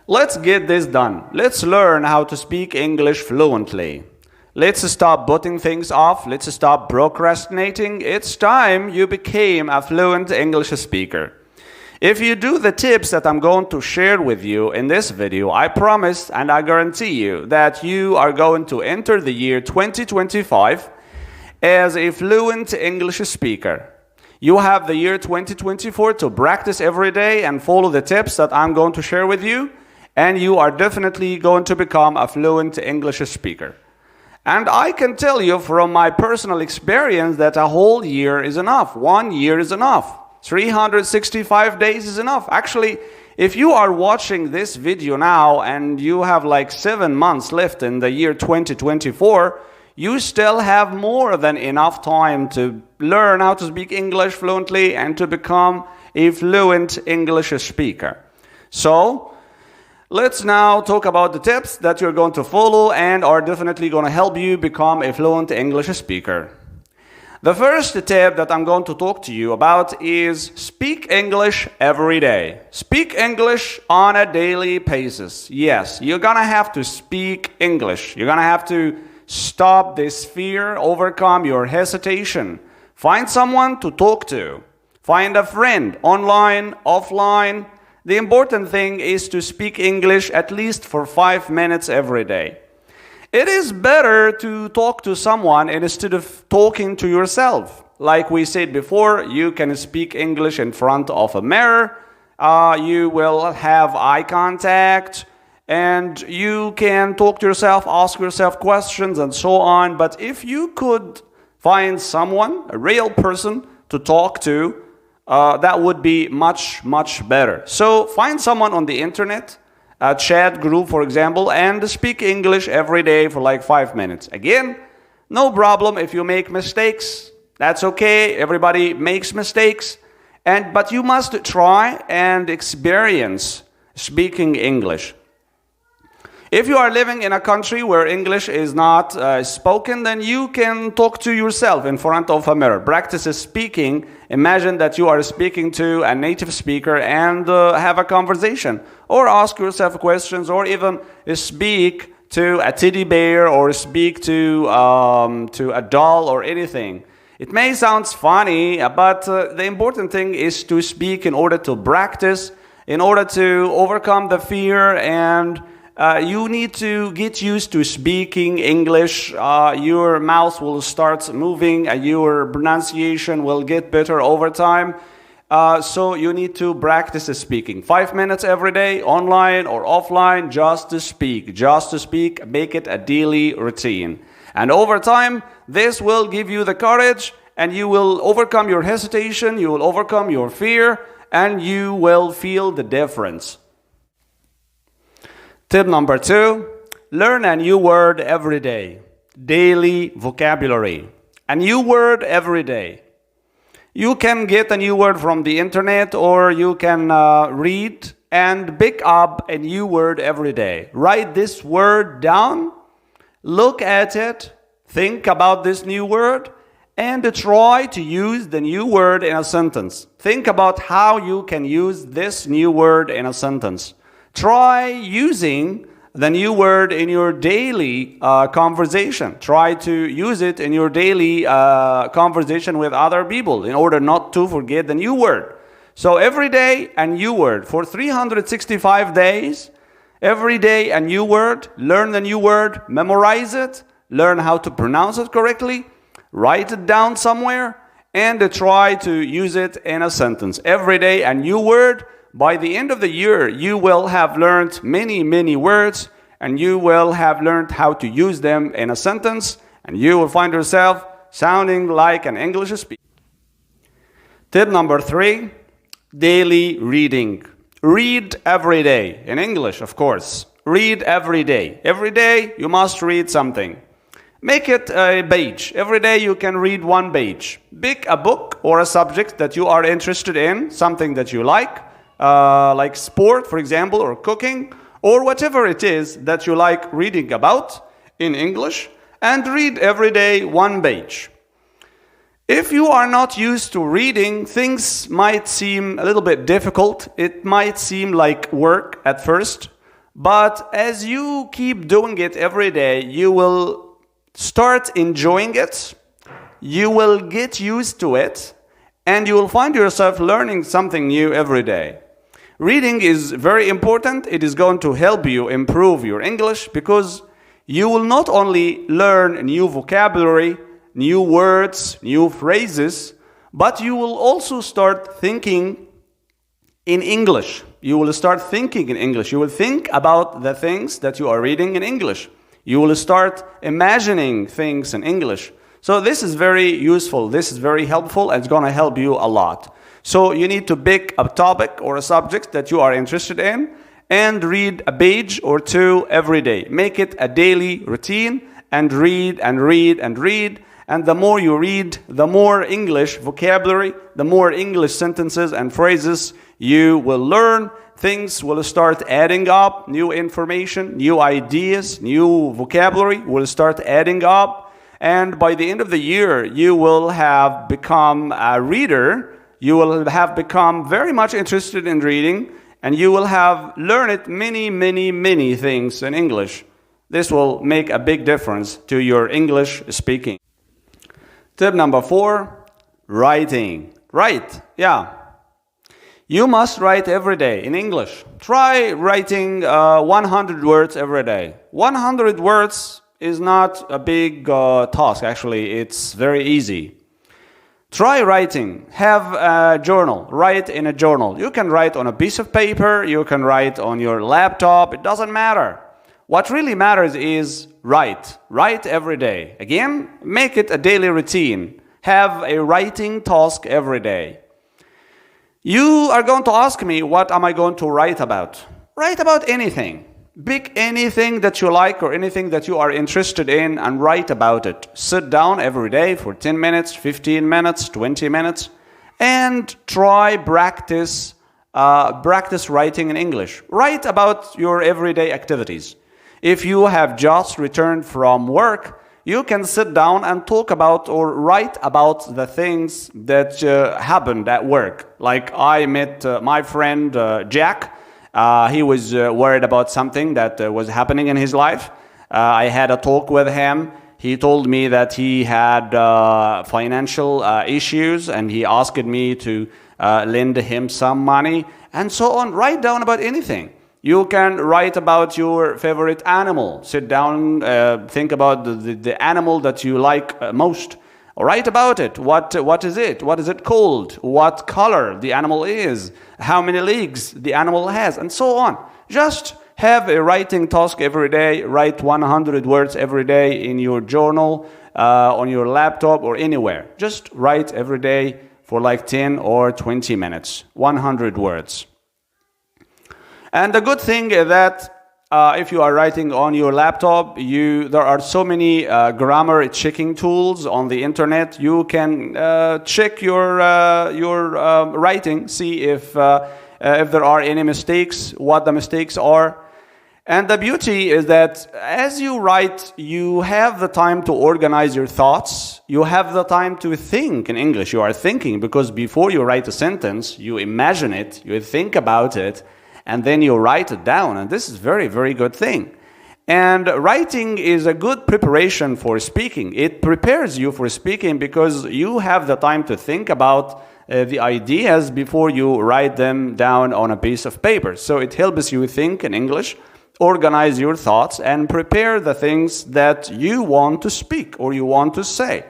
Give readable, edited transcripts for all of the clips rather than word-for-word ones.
Let's get this done. Let's learn how to speak English fluently. Let's stop putting things off. Let's stop procrastinating. It's time you became a fluent English speaker. If you do the tips that I'm going to share with you in this video, I promise and I guarantee you that you are going to enter the year 2025 as a fluent English speaker. You have the year 2024 to practice every day and follow the tips that I'm going to share with you, and you are definitely going to become a fluent English speaker. And I can tell you from my personal experience that a whole year is enough. 1 year is enough. 365 days is enough. Actually, if you are watching this video now and you have like 7 months left in the year 2024, you still have more than enough time to learn how to speak English fluently and to become a fluent English speaker. So, let's now talk about the tips that you're going to follow and are definitely going to help you become a fluent English speaker. The first tip that I'm going to talk to you about is speak English every day. Speak English on a daily basis. Yes, you're going to have to speak English. You're going to have to stop this fear, overcome your hesitation. Find someone to talk to. Find a friend, online, offline. The important thing is to speak English at least for 5 minutes every day. It is better to talk to someone instead of talking to yourself. Like we said before, you can speak English in front of a mirror. You will have eye contact. And you can talk to yourself, ask yourself questions, and so on. But if you could find someone, a real person, to talk to, that would be much, much better. So find someone on the internet, a chat group, for example, and speak English every day for like 5 minutes. Again, no problem if you make mistakes. That's okay. Everybody makes mistakes. But you must try and experience speaking English. If you are living in a country where English is not spoken, then you can talk to yourself in front of a mirror. Practice speaking. Imagine that you are speaking to a native speaker and have a conversation. Or ask yourself questions, or even speak to a teddy bear, or speak to a doll or anything. It may sound funny, but the important thing is to speak in order to practice, in order to overcome the fear, and you need to get used to speaking English. Your mouth will start moving, your pronunciation will get better over time. So you need to practice speaking. 5 minutes every day, online or offline, just to speak, make it a daily routine. And over time, this will give you the courage, and you will overcome your hesitation, you will overcome your fear, and you will feel the difference. Tip number 2, learn a new word every day. Daily vocabulary. A new word every day. You can get a new word from the internet, or you can read and pick up a new word every day. Write this word down, look at it, think about this new word, and try to use the new word in a sentence. Think about how you can use this new word in a sentence. Try using the new word in your daily conversation. Try to use it in your daily conversation with other people in order not to forget the new word. So every day a new word. For 365 days, every day a new word. Learn the new word, memorize it, learn how to pronounce it correctly, write it down somewhere, and try to use it in a sentence. Every day a new word. By the end of the year, you will have learned many, many words, and you will have learned how to use them in a sentence, and you will find yourself sounding like an English speaker. Tip number 3, daily reading. Read every day. In English, of course. Read every day. Every day, you must read something. Make it a page. Every day you can read 1 page. Pick a book or a subject that you are interested in, something that you like sport, for example, or cooking, or whatever it is that you like reading about in English, and read every day 1 page. If you are not used to reading, things might seem a little bit difficult. It might seem like work at first, But as you keep doing it every day, you will start enjoying it, you will get used to it, and you will find yourself learning something new every day. Reading is very important. It is going to help you improve your English because you will not only learn new vocabulary, new words, new phrases, but you will also start thinking in English. You will start thinking in English. You will think about the things that you are reading in English. You will start imagining things in English. So this is very useful. This is very helpful, and it's going to help you a lot. So you need to pick a topic or a subject that you are interested in and read a page or two every day. Make it a daily routine and read and read and read. And the more you read, the more English vocabulary, the more English sentences and phrases you will learn. Things will start adding up. New information, new ideas, new vocabulary will start adding up. And by the end of the year, you will have become a reader. You will have become very much interested in reading, and you will have learned many things in English. This will make a big difference to your English speaking. Tip number 4, writing. Write, yeah. You must write every day in English. Try writing 100 words every day. 100 words is not a big task, actually. It's very easy. Try writing. Have a journal. Write in a journal. You can write on a piece of paper. You can write on your laptop. It doesn't matter. What really matters is write. Write every day. Again, make it a daily routine. Have a writing task every day. You are going to ask me, what am I going to write about? Write about anything. Pick anything that you like or anything that you are interested in and write about it. Sit down every day for 10 minutes, 15 minutes, 20 minutes, and try practice writing in English. Write about your everyday activities. If you have just returned from work, you can sit down and talk about or write about the things that happened at work. Like I met my friend Jack. He was worried about something that was happening in his life. I had a talk with him. He told me that he had financial issues, and he asked me to lend him some money, and so on. Write down about anything. You can write about your favorite animal. Sit down, think about the animal that you like most. Write about it. What is it? What is it called? What color the animal is? How many legs the animal has? And so on. Just have a writing task every day. Write 100 words every day in your journal, on your laptop, or anywhere. Just write every day for like 10 or 20 minutes. 100 words. And the good thing is that if you are writing on your laptop, there are so many grammar checking tools on the internet. You can check your writing, see if there are any mistakes, what the mistakes are. And the beauty is that as you write, you have the time to organize your thoughts. You have the time to think in English. You are thinking because before you write a sentence, you imagine it, you think about it, and then you write it down. And this is a very, very good thing. And writing is a good preparation for speaking. It prepares you for speaking because you have the time to think about the ideas before you write them down on a piece of paper. So it helps you think in English, organize your thoughts, and prepare the things that you want to speak or you want to say.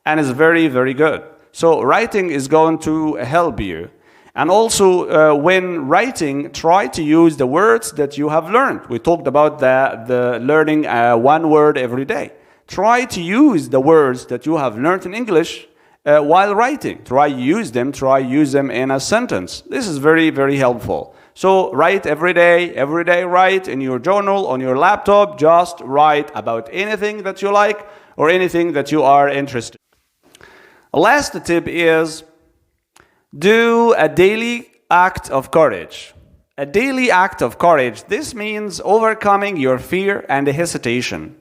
And it's very, very good. So writing is going to help you. And also, when writing, try to use the words that you have learned. We talked about the learning one word every day. Try to use the words that you have learned in English while writing. Try use them in a sentence. This is very, very helpful. So write every day write in your journal, on your laptop. Just write about anything that you like or anything that you are interested in. The last tip is do a daily act of courage. A daily act of courage. This means overcoming your fear and hesitation.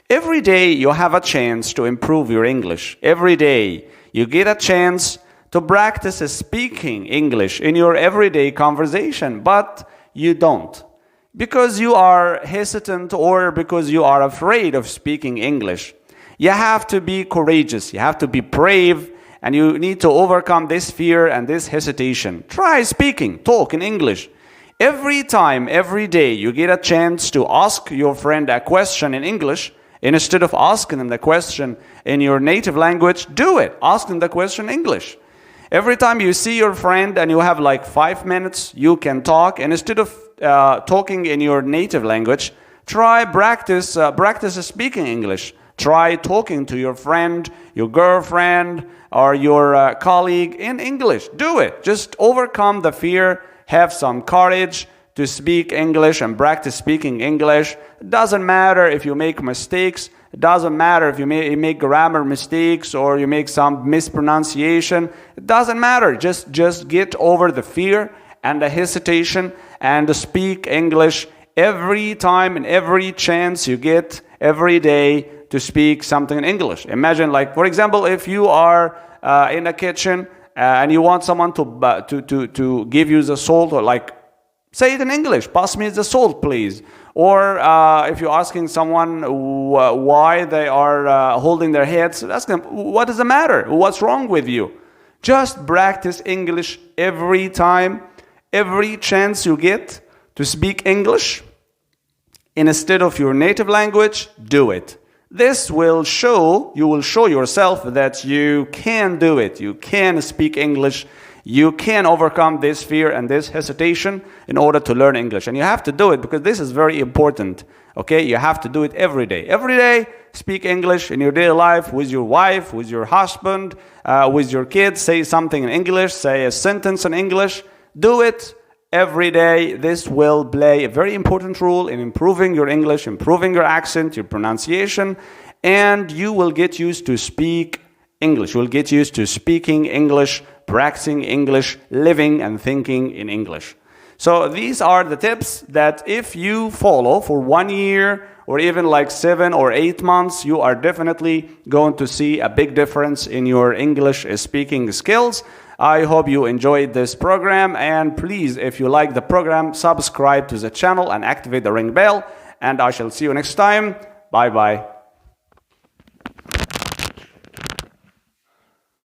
Every day you have a chance to improve your English. Every day you get a chance to practice speaking English in your everyday conversation, but you don't. because you are hesitant or because you are afraid of speaking English. You have to be courageous. You have to be brave. And you need to overcome this fear and this hesitation. Try speaking, talk in English. Every time, every day, you get a chance to ask your friend a question in English, instead of asking them the question in your native language, do it. Ask them the question in English. Every time you see your friend and you have like 5 minutes, you can talk. And instead of talking in your native language, try practice speaking English. Try talking to your friend, your girlfriend, or your colleague in English. Do it. Just overcome the fear. Have some courage to speak English and practice speaking English. It doesn't matter if you make mistakes. It doesn't matter if you make grammar mistakes or you make some mispronunciation. It doesn't matter. Just get over the fear and the hesitation and speak English every time and every chance you get every day to speak something in English. Imagine, like, for example, if you are in a kitchen and you want someone to give you the salt, or like, say it in English, pass me the salt, please. Or if you're asking someone why they are holding their heads, ask them, what is the matter? What's wrong with you? Just practice English every time, every chance you get to speak English instead of your native language. Do it. This will show yourself that you can do it. You can speak English. You can overcome this fear and this hesitation in order to learn English. And you have to do it because this is very important. Okay? You have to do it every day. Every day, speak English in your daily life with your wife, with your husband, with your kids. Say something in English. Say a sentence in English. Do it every day. This will play a very important role in improving your English, improving your accent, your pronunciation, and you will get used to speak English. You will get used to speaking English, practicing English, living and thinking in English. So these are the tips that if you follow for 1 year or even like 7 or 8 months, you are definitely going to see a big difference in your English speaking skills. I hope you enjoyed this program, and please, if you like the program, subscribe to the channel and activate the ring bell, and I shall see you next time. Bye bye.